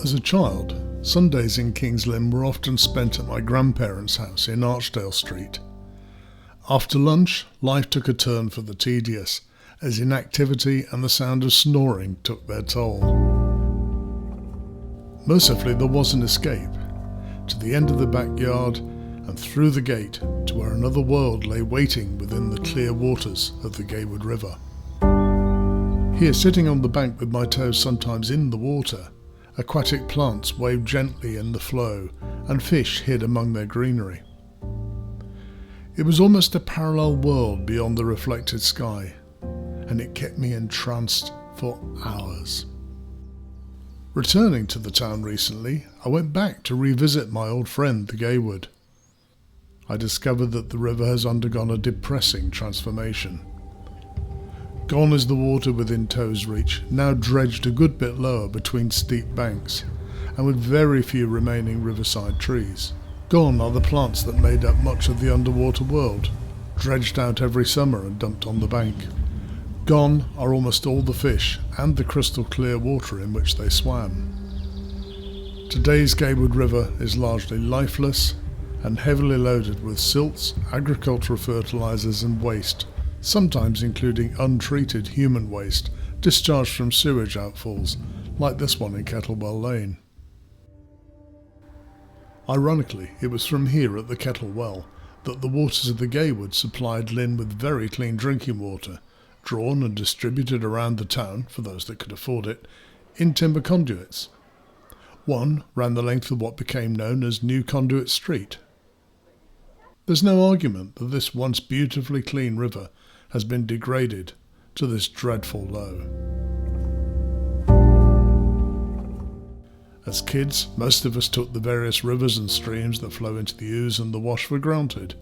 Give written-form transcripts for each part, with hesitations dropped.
As a child, Sundays in King's Lynn were often spent at my grandparents' house in Archdale Street. After lunch, life took a turn for the tedious, as inactivity and the sound of snoring took their toll. Mercifully, there was an escape, to the end of the backyard and through the gate to where another world lay waiting within the clear waters of the Gaywood River. Here, sitting on the bank with my toes sometimes in the water, aquatic plants waved gently in the flow, and fish hid among their greenery. It was almost a parallel world beyond the reflected sky, and it kept me entranced for hours. Returning to the town recently, I went back to revisit my old friend, the Gaywood. I discovered that the river has undergone a depressing transformation. Gone is the water within toes reach, now dredged a good bit lower between steep banks, and with very few remaining riverside trees. Gone are the plants that made up much of the underwater world, dredged out every summer and dumped on the bank. Gone are almost all the fish and the crystal clear water in which they swam. Today's Gaywood River is largely lifeless and heavily loaded with silts, agricultural fertilizers and waste, sometimes including untreated human waste discharged from sewage outfalls, like this one in Kettlewell Lane. Ironically, it was from here at the Kettle Well that the waters of the Gaywood supplied Lynn with very clean drinking water, drawn and distributed around the town, for those that could afford it, in timber conduits. One ran the length of what became known as New Conduit Street. There's no argument that this once beautifully clean river has been degraded to this dreadful low. As kids, most of us took the various rivers and streams that flow into the Ouse and the Wash for granted.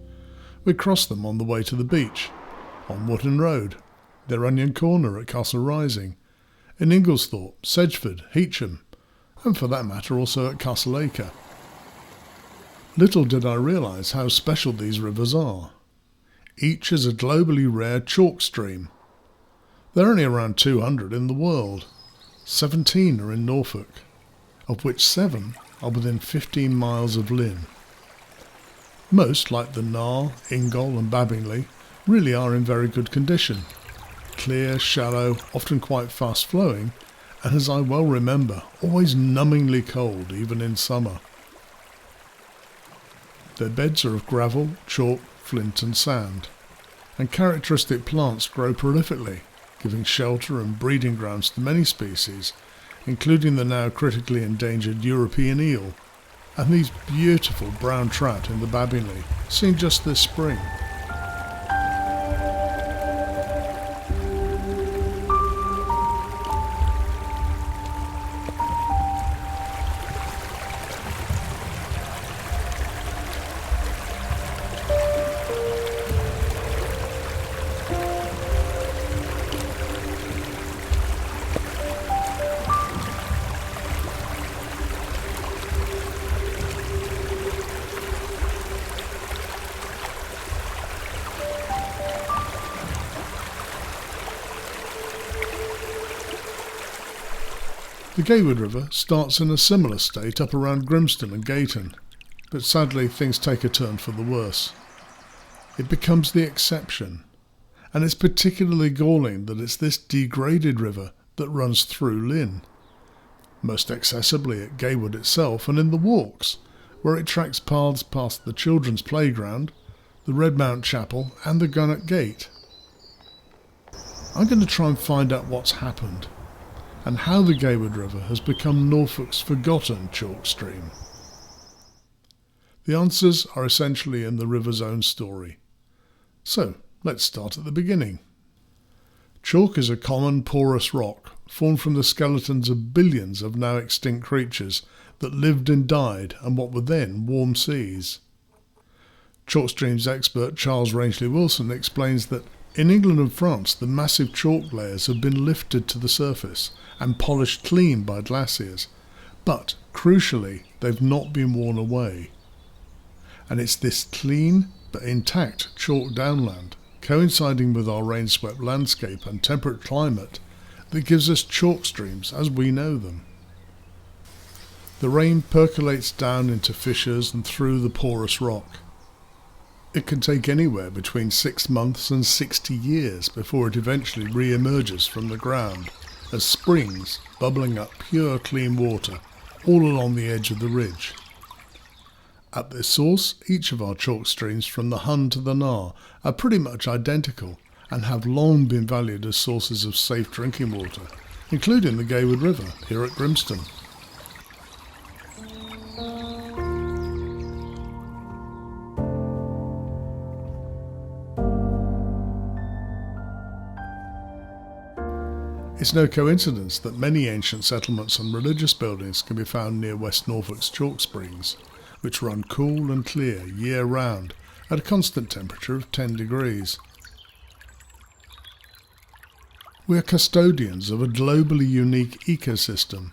We crossed them on the way to the beach, on Wootton Road, their Onion Corner at Castle Rising, in Inglesthorpe, Sedgeford, Heacham, and for that matter also at Castle Acre. Little did I realise how special these rivers are. Each is a globally rare chalk stream. There are only around 200 in the world. 17 are in Norfolk, of which 7 are within 15 miles of Lynn. Most, like the Nar, Ingol and Babingley, really are in very good condition. Clear, shallow, often quite fast-flowing, and as I well remember, always numbingly cold, even in summer. Their beds are of gravel, chalk, flint and sand, and characteristic plants grow prolifically, giving shelter and breeding grounds to many species, including the now critically endangered European eel, and these beautiful brown trout in the Babingley, seen just this spring. The Gaywood River starts in a similar state up around Grimston and Gayton, but sadly things take a turn for the worse. It becomes the exception, and it's particularly galling that it's this degraded river that runs through Lynn, most accessibly at Gaywood itself and in the walks, where it tracks paths past the children's playground, the Redmount Chapel and the Gunnock Gate. I'm going to try and find out what's happened, and how the Gaywood River has become Norfolk's forgotten chalk stream. The answers are essentially in the river's own story. So, let's start at the beginning. Chalk is a common porous rock formed from the skeletons of billions of now extinct creatures that lived and died on what were then warm seas. Chalk streams expert Charles Rangeley Wilson explains that in England and France the massive chalk layers have been lifted to the surface and polished clean by glaciers, but crucially they've not been worn away. And it's this clean but intact chalk downland, coinciding with our rain-swept landscape and temperate climate, that gives us chalk streams as we know them. The rain percolates down into fissures and through the porous rock. It can take anywhere between 6 months and 60 years before it eventually re-emerges from the ground as springs bubbling up pure clean water all along the edge of the ridge. At their source, each of our chalk streams from the Hun to the Nar are pretty much identical and have long been valued as sources of safe drinking water, including the Gaywood River here at Grimston. It's no coincidence that many ancient settlements and religious buildings can be found near West Norfolk's chalk springs, which run cool and clear year-round at a constant temperature of 10 degrees. We are custodians of a globally unique ecosystem,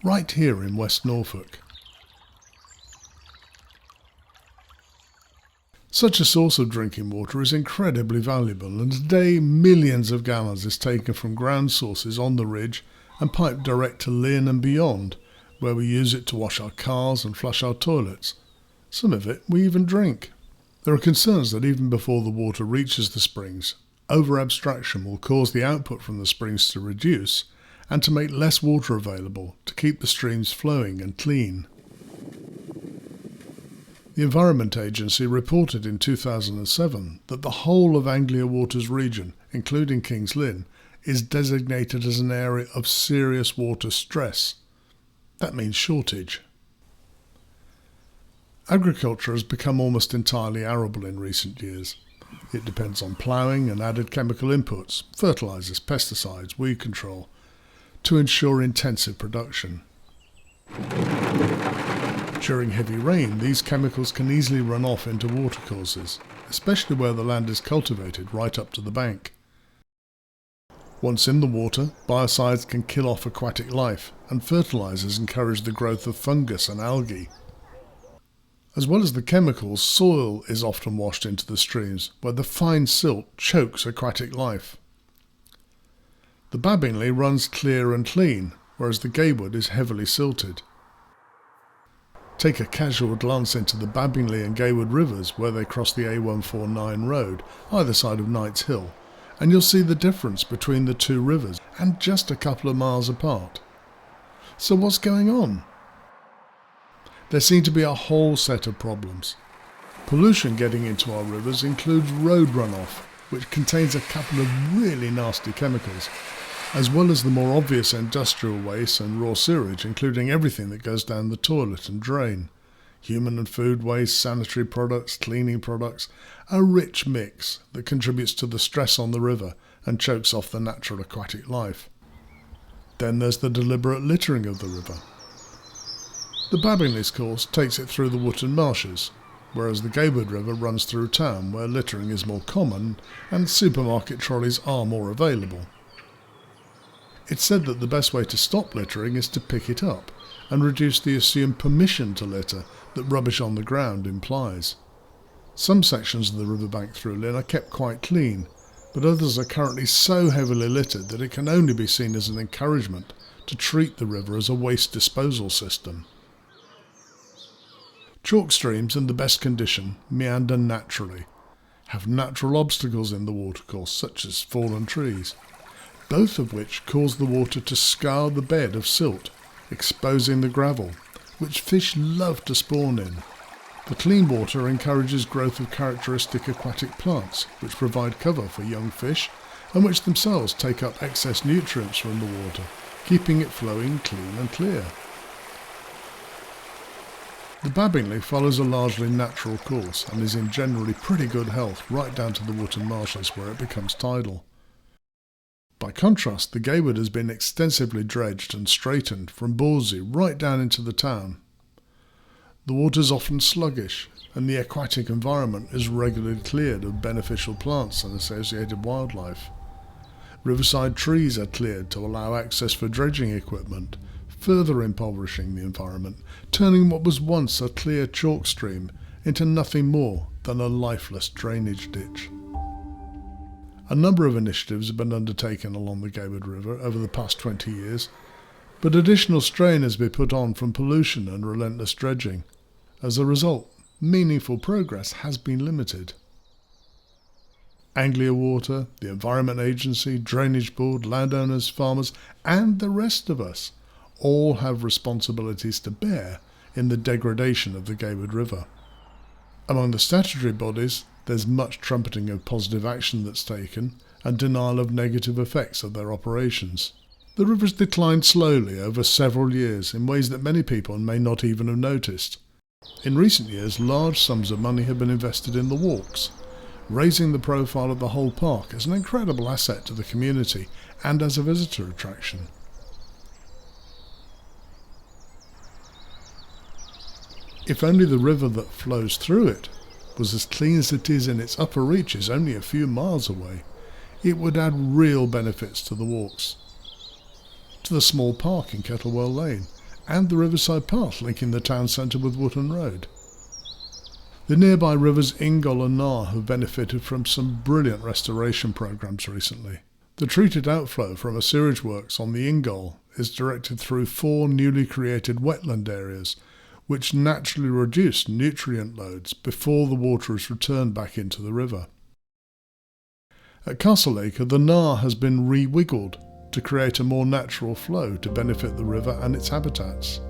right here in West Norfolk. Such a source of drinking water is incredibly valuable, and today millions of gallons is taken from ground sources on the ridge and piped direct to Lynn and beyond, where we use it to wash our cars and flush our toilets. Some of it we even drink. There are concerns that even before the water reaches the springs, over-abstraction will cause the output from the springs to reduce and to make less water available to keep the streams flowing and clean. The Environment Agency reported in 2007 that the whole of Anglia Waters region, including King's Lynn, is designated as an area of serious water stress. That means shortage. Agriculture has become almost entirely arable in recent years. It depends on ploughing and added chemical inputs, fertilisers, pesticides, weed control, to ensure intensive production. During heavy rain, these chemicals can easily run off into watercourses, especially where the land is cultivated right up to the bank. Once in the water, biocides can kill off aquatic life, and fertilisers encourage the growth of fungus and algae. As well as the chemicals, soil is often washed into the streams, where the fine silt chokes aquatic life. The Babingley runs clear and clean, whereas the Gaywood is heavily silted. Take a casual glance into the Babingley and Gaywood rivers where they cross the A149 road, either side of Knight's Hill, and you'll see the difference between the two rivers, and just a couple of miles apart. So what's going on? There seem to be a whole set of problems. Pollution getting into our rivers includes road runoff, which contains a couple of really nasty chemicals, as well as the more obvious industrial waste and raw sewage, including everything that goes down the toilet and drain. Human and food waste, sanitary products, cleaning products, a rich mix that contributes to the stress on the river and chokes off the natural aquatic life. Then there's the deliberate littering of the river. The Babingley's course takes it through the Wootton marshes, whereas the Gaywood River runs through town where littering is more common and supermarket trolleys are more available. It's said that the best way to stop littering is to pick it up and reduce the assumed permission to litter that rubbish on the ground implies. Some sections of the riverbank through Lynn are kept quite clean, but others are currently so heavily littered that it can only be seen as an encouragement to treat the river as a waste disposal system. Chalk streams in the best condition meander naturally, have natural obstacles in the watercourse such as fallen trees, both of which cause the water to scour the bed of silt, exposing the gravel, which fish love to spawn in. The clean water encourages growth of characteristic aquatic plants, which provide cover for young fish and which themselves take up excess nutrients from the water, keeping it flowing clean and clear. The Babingley follows a largely natural course and is in generally pretty good health right down to the Wootton marshes where it becomes tidal. By contrast, the Gaywood has been extensively dredged and straightened from Bawdsey right down into the town. The water is often sluggish, and the aquatic environment is regularly cleared of beneficial plants and associated wildlife. Riverside trees are cleared to allow access for dredging equipment, further impoverishing the environment, turning what was once a clear chalk stream into nothing more than a lifeless drainage ditch. A number of initiatives have been undertaken along the Gaywood River over the past 20 years, But additional strain has been put on from pollution and relentless dredging. As a result, meaningful progress has been limited. Anglia Water, the Environment Agency, Drainage Board, landowners, farmers, and the rest of us all have responsibilities to bear in the degradation of the Gaywood River. Among the statutory bodies, there's much trumpeting of positive action that's taken and denial of negative effects of their operations. The river's declined slowly over several years in ways that many people may not even have noticed. In recent years, large sums of money have been invested in the walks, raising the profile of the whole park as an incredible asset to the community and as a visitor attraction. If only the river that flows through it was as clean as it is in its upper reaches only a few miles away, it would add real benefits to the walks, to the small park in Kettlewell Lane, and the riverside path linking the town centre with Wootton Road. The nearby rivers Ingol and Nar have benefited from some brilliant restoration programmes recently. The treated outflow from a sewage works on the Ingol is directed through 4 newly created wetland areas, which naturally reduce nutrient loads before the water is returned back into the river. At Castleacre, the Nar has been re-wiggled to create a more natural flow to benefit the river and its habitats.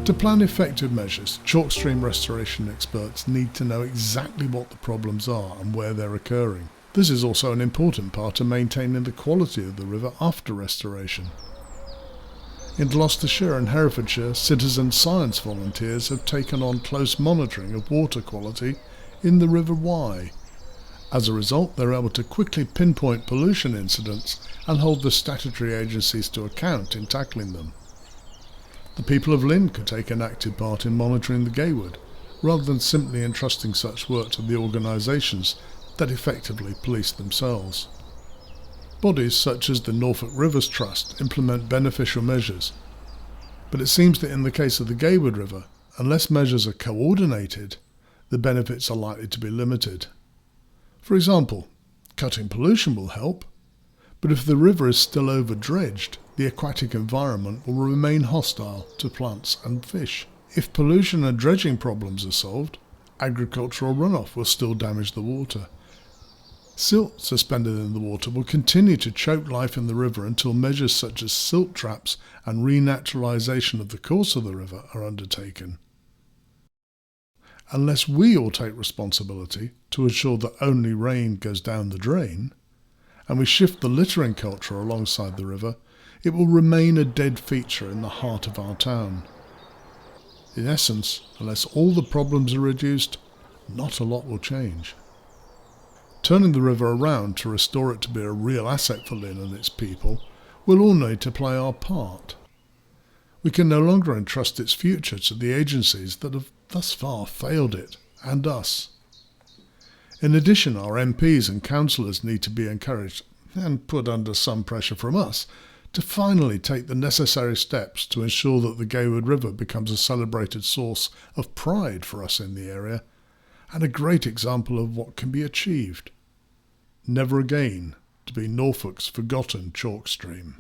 To plan effective measures, chalk stream restoration experts need to know exactly what the problems are and where they're occurring. This is also an important part of maintaining the quality of the river after restoration. In Gloucestershire and Herefordshire, citizen science volunteers have taken on close monitoring of water quality in the River Wye. As a result, they're able to quickly pinpoint pollution incidents and hold the statutory agencies to account in tackling them. The people of Lynn could take an active part in monitoring the Gaywood, rather than simply entrusting such work to the organisations that effectively police themselves. Bodies such as the Norfolk Rivers Trust implement beneficial measures, but it seems that in the case of the Gaywood River, unless measures are coordinated, the benefits are likely to be limited. For example, cutting pollution will help, but if the river is still over-dredged, the aquatic environment will remain hostile to plants and fish. If pollution and dredging problems are solved, agricultural runoff will still damage the water. Silt suspended in the water will continue to choke life in the river until measures such as silt traps and renaturalisation of the course of the river are undertaken. Unless we all take responsibility to ensure that only rain goes down the drain, and we shift the littering culture alongside the river, it will remain a dead feature in the heart of our town. In essence, unless all the problems are reduced, not a lot will change. Turning the river around to restore it to be a real asset for Lynn and its people, we'll all need to play our part. We can no longer entrust its future to the agencies that have thus far failed it and us. In addition, our MPs and councillors need to be encouraged, and put under some pressure from us, to finally take the necessary steps to ensure that the Gaywood River becomes a celebrated source of pride for us in the area, and a great example of what can be achieved. Never again to be Norfolk's forgotten chalk stream.